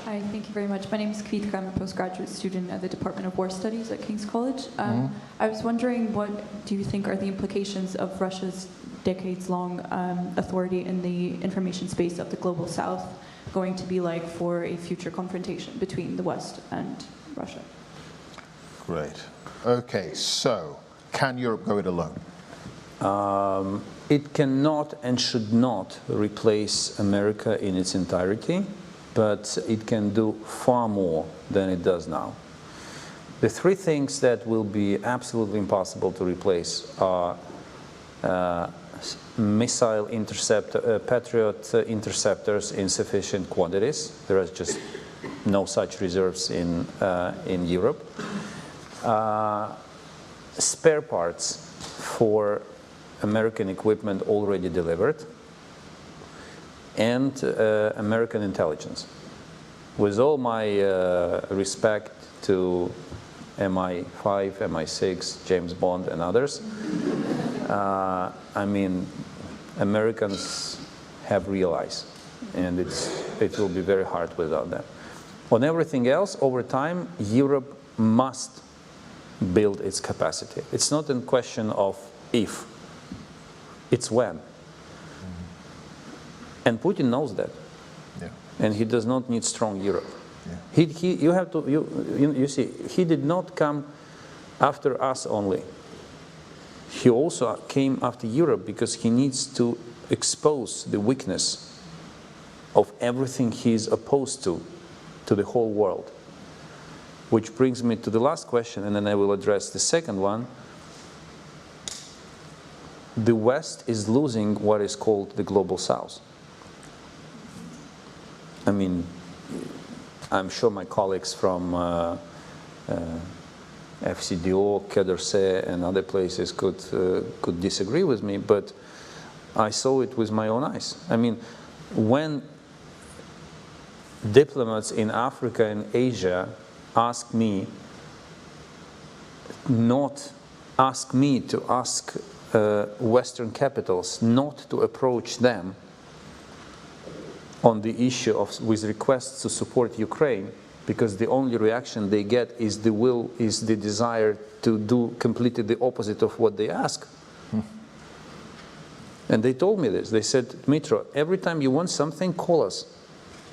Hi, thank you very much. My name is Kvitka. I'm a postgraduate student at the Department of War Studies at King's College. I was wondering, what do you think are the implications of Russia's decades-long authority in the information space of the Global South going to be like for a future confrontation between the West and Russia? Great. Okay, so can Europe go it alone? It cannot and should not replace America in its entirety, but it can do far more than it does now. The 3 things that will be absolutely impossible to replace are missile Patriot interceptors in sufficient quantities. There is just no such reserves in Europe. Spare parts for American equipment already delivered, and American intelligence. With all my respect to MI5, MI6, James Bond, and others, I mean, Americans have realized, and it will be very hard without them. On everything else, over time, Europe must build its capacity. It's not a question of if, it's when. And Putin knows that. Yeah. And he does not need strong Europe. Yeah. You see, he did not come after us only. He also came after Europe because he needs to expose the weakness of everything he's opposed to the whole world. Which brings me to the last question, and then I will address the second one. The West is losing what is called the Global South. I mean, I'm sure my colleagues from FCDO, Quai d'Orsay, and other places could disagree with me, but I saw it with my own eyes. I mean, when diplomats in Africa and Asia ask me to ask Western capitals not to approach them on the issue with requests to support Ukraine, because the only reaction they get is the desire to do completely the opposite of what they ask. And they told me this. They said, Dmytro, every time you want something, call us.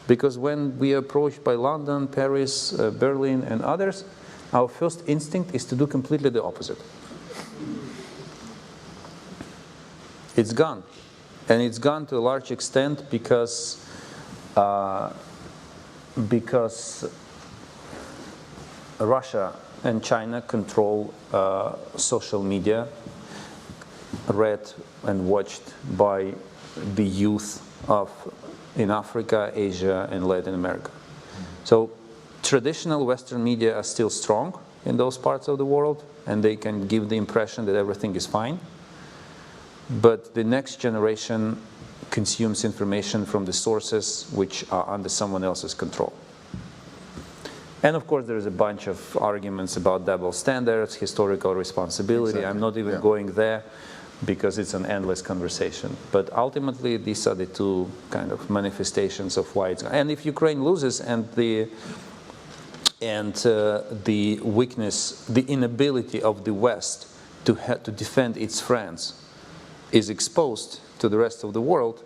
Because when we are approached by London, Paris, Berlin, and others, our first instinct is to do completely the opposite. It's gone. And it's gone to a large extent because Russia and China control social media, read and watched by the youth in Africa, Asia, and Latin America. So traditional Western media are still strong in those parts of the world, and they can give the impression that everything is fine. But the next generation consumes information from the sources which are under someone else's control. And of course, there is a bunch of arguments about double standards, historical responsibility. Exactly. I'm not even going there because it's an endless conversation. But ultimately, these are the two kind of manifestations of why it's. And if Ukraine loses and the weakness, the inability of the West to defend its friends is exposed to the rest of the world,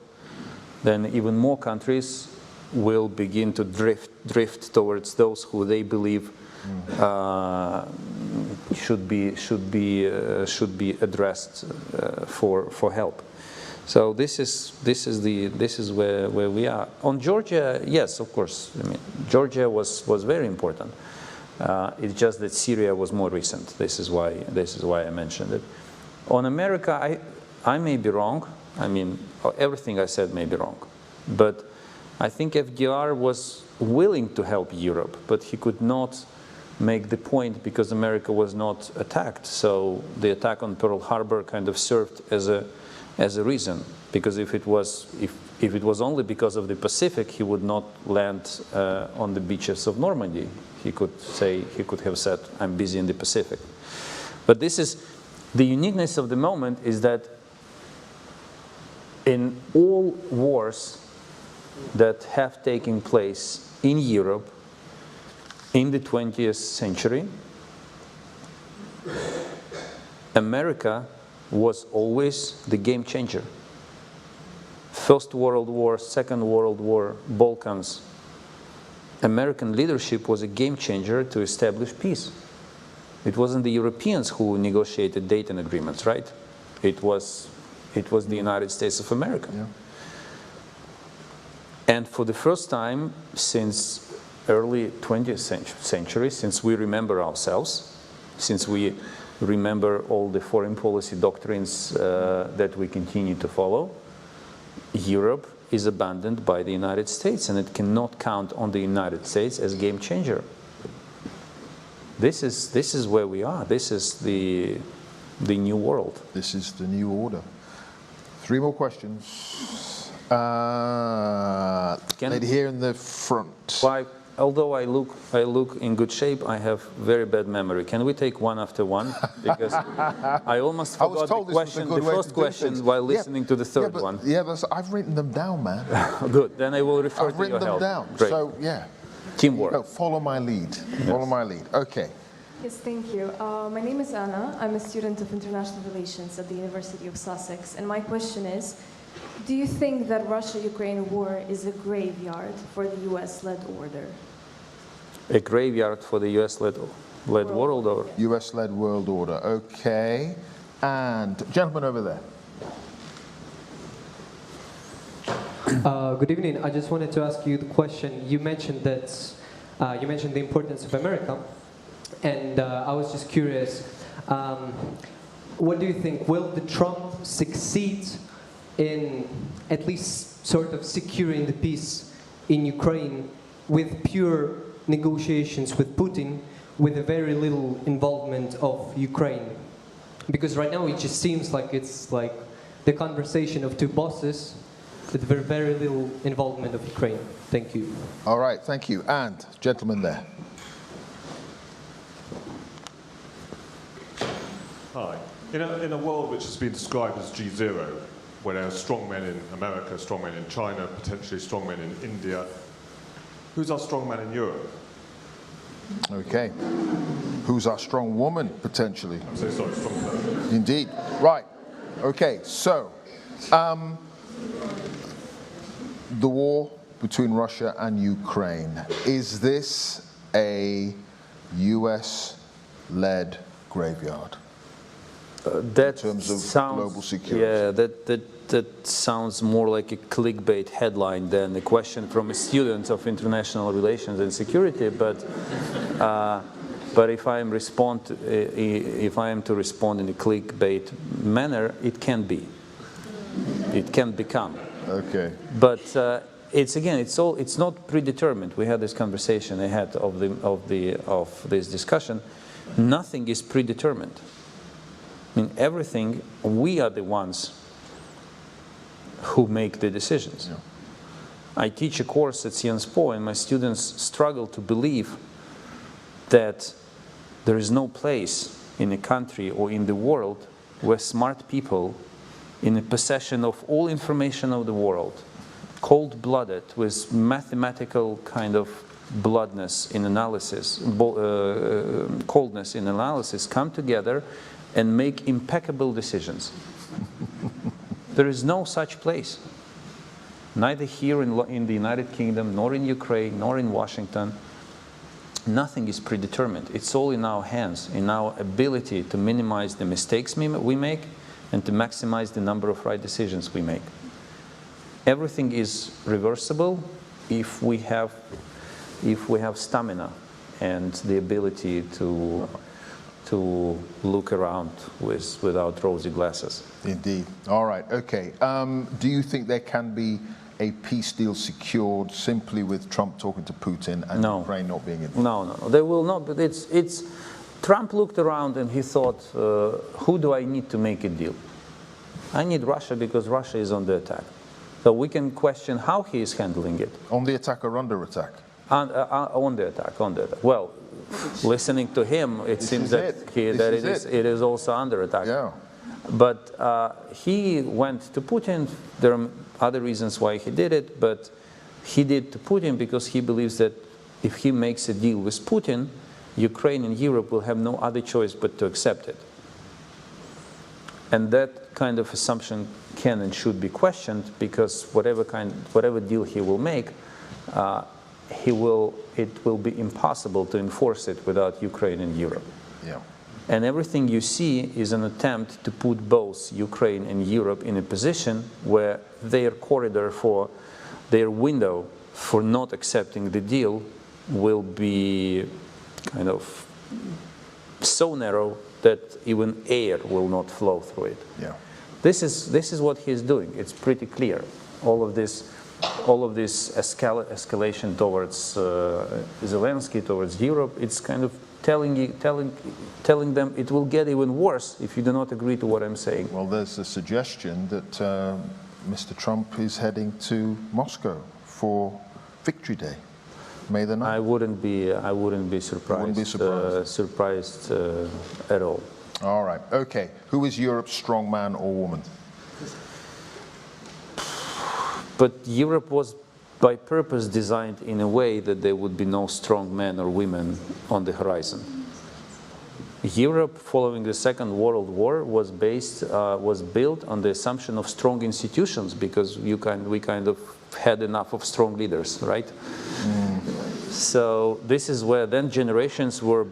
then even more countries will begin to drift towards those who they believe should be addressed for help. So this is where we are. On Georgia, yes, of course. I mean, Georgia was very important. It's just that Syria was more recent. This is why I mentioned it. On America, I may be wrong. I mean, everything I said may be wrong, but I think FDR was willing to help Europe, but he could not make the point because America was not attacked. So the attack on Pearl Harbor kind of served as a reason, because if it was only because of the Pacific, he would not land on the beaches of Normandy. He could have said, "I'm busy in the Pacific." But this is the uniqueness of the moment, is that in all wars that have taken place in Europe in the 20th century, America was always the game changer. First World War, Second World War, Balkans. American leadership was a game changer to establish peace. It wasn't the Europeans who negotiated Dayton agreements, right? It was the United States of America. Yeah. And for the first time since early 20th century, since we remember ourselves, since we remember all the foreign policy doctrines that we continue to follow, Europe is abandoned by the United States, and it cannot count on the United States as game changer. This is where we are. This is the new world. This is the new order. 3 more questions. Lady here in the front. Although I look in good shape, I have very bad memory. Can we take one after one? Because I almost forgot the first question while listening to the third one. Yeah, but I've written them down, man. Good. Then I will refer to your help. I've written them down. Great. So yeah. Teamwork. No, follow my lead. Yes. Follow my lead. Okay. Yes, thank you. My name is Anna. I'm a student of international relations at the University of Sussex. And my question is, do you think that Russia-Ukraine war is a graveyard for the US-led order? A graveyard for the US-led world order? US-led world order. Okay. And gentleman over there. Good evening. I just wanted to ask you the question. You mentioned that you mentioned the importance of America, and I was just curious. What do you think? Will the Trump succeed in at least sort of securing the peace in Ukraine with pure negotiations with Putin, with a very little involvement of Ukraine? Because right now it just seems like it's like the conversation of two bosses with very, very little involvement of Ukraine. Thank you. All right, thank you. And, gentleman there. Hi. In a world which has been described as G0, where there are strong men in America, strong men in China, potentially strong men in India, who's our strong man in Europe? Okay. Who's our strong woman, potentially? I'm so sorry, strong man. Indeed. Right. Okay, so the war between Russia and Ukraine, is this a US-led graveyard? That in terms of sounds, global security. Yeah, that sounds more like a clickbait headline than a question from a student of international relations and security. But if I am to respond in a clickbait manner, it can be. It can become. Okay. But it's not predetermined. We had this conversation ahead of this discussion. Nothing is predetermined. I mean, everything, we are the ones who make the decisions. Yeah. I teach a course at Sciences Po, and my students struggle to believe that there is no place in a country or in the world where smart people in the possession of all information of the world, cold-blooded, with mathematical kind of bloodness in analysis, coldness in analysis, come together and make impeccable decisions. There is no such place, neither here in the United Kingdom, nor in Ukraine, nor in Washington. Nothing is predetermined. It's all in our hands, in our ability to minimize the mistakes we make and to maximize the number of right decisions we make. Everything is reversible if we have stamina and the ability to look around without rosy glasses. Indeed. All right. Okay. Do you think there can be a peace deal secured simply with Trump talking to Putin and Ukraine not being involved? No. There will not. But it's Trump looked around and he thought, who do I need to make a deal? I need Russia because Russia is on the attack. So we can question how he is handling it. On the attack or under attack? On the attack. Well, listening to him, it seems that it is also under attack. Yeah. But he went to Putin. There are other reasons why he did it, but he did to Putin because he believes that if he makes a deal with Putin, Ukraine and Europe will have no other choice but to accept it. And that kind of assumption can and should be questioned because whatever deal he will make, it will be impossible to enforce it without Ukraine and Europe. Yeah. And everything you see is an attempt to put both Ukraine and Europe in a position where their corridor for their window for not accepting the deal will be kind of so narrow that even air will not flow through it. Yeah. This is what he's doing. It's pretty clear. All of this escalation towards Zelensky, towards Europe, it's kind of telling them it will get even worse if you do not agree to what I'm saying. Well, there's a suggestion that Mr. Trump is heading to Moscow for Victory Day, May the 9th. I wouldn't be surprised at all. All right. Okay. Who is Europe's strong man or woman? But Europe was by purpose designed in a way that there would be no strong men or women on the horizon. Europe, following the Second World War, was built on the assumption of strong institutions because we kind of had enough of strong leaders, right? So this is where then generations were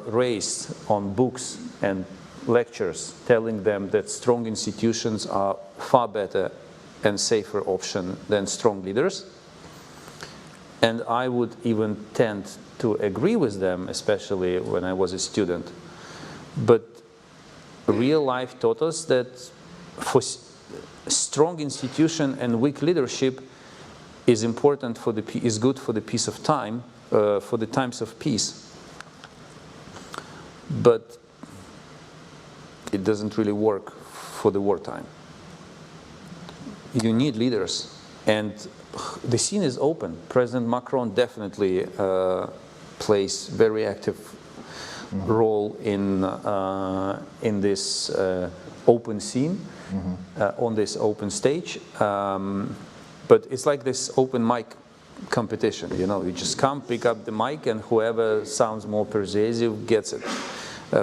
raised on books and lectures telling them that strong institutions are far better and safer option than strong leaders. And I would even tend to agree with them, especially when I was a student. But real life taught us that for strong institution and weak leadership is important for is good for the peace of time, for the times of peace. But it doesn't really work for the wartime. You need leaders, and the scene is open. President Macron definitely plays very active role in this open scene, on this open stage. But it's like this open mic competition, you know, you just come, pick up the mic, and whoever sounds more persuasive gets it.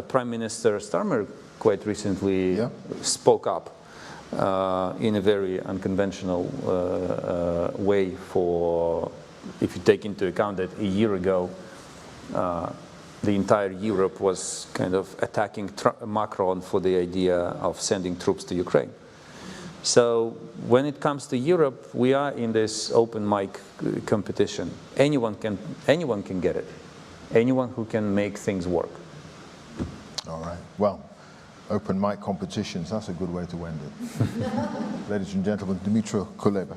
Prime Minister Starmer quite recently spoke up in a very unconventional way for, if you take into account that a year ago, the entire Europe was kind of attacking Macron for the idea of sending troops to Ukraine. So when it comes to Europe, we are in this open mic competition. Anyone can get it. Anyone who can make things work. All right. Well, open mic competitions, that's a good way to end it. Ladies and gentlemen, Dmytro Kuleba.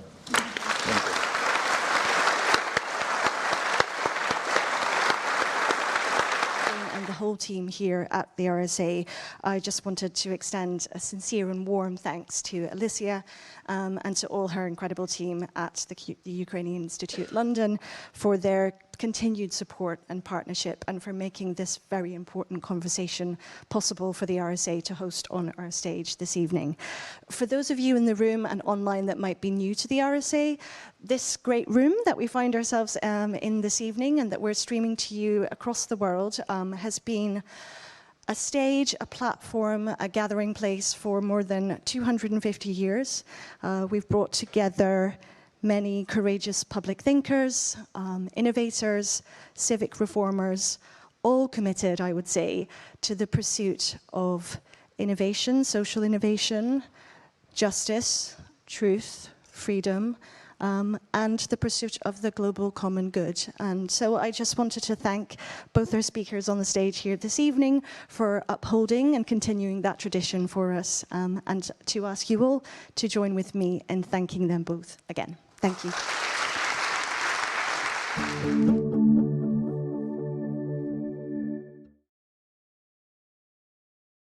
The whole team here at the RSA, I just wanted to extend a sincere and warm thanks to Alicia and to all her incredible team at the Ukrainian Institute London for their continued support and partnership, and for making this very important conversation possible for the RSA to host on our stage this evening. For those of you in the room and online that might be new to the RSA, this great room that we find ourselves in this evening and that we're streaming to you across the world has been a stage, a platform, a gathering place for more than 250 years. We've brought together many courageous public thinkers, innovators, civic reformers, all committed, I would say, to the pursuit of innovation, social innovation, justice, truth, freedom, and the pursuit of the global common good. And so I just wanted to thank both our speakers on the stage here this evening for upholding and continuing that tradition for us, and to ask you all to join with me in thanking them both again. Thank you.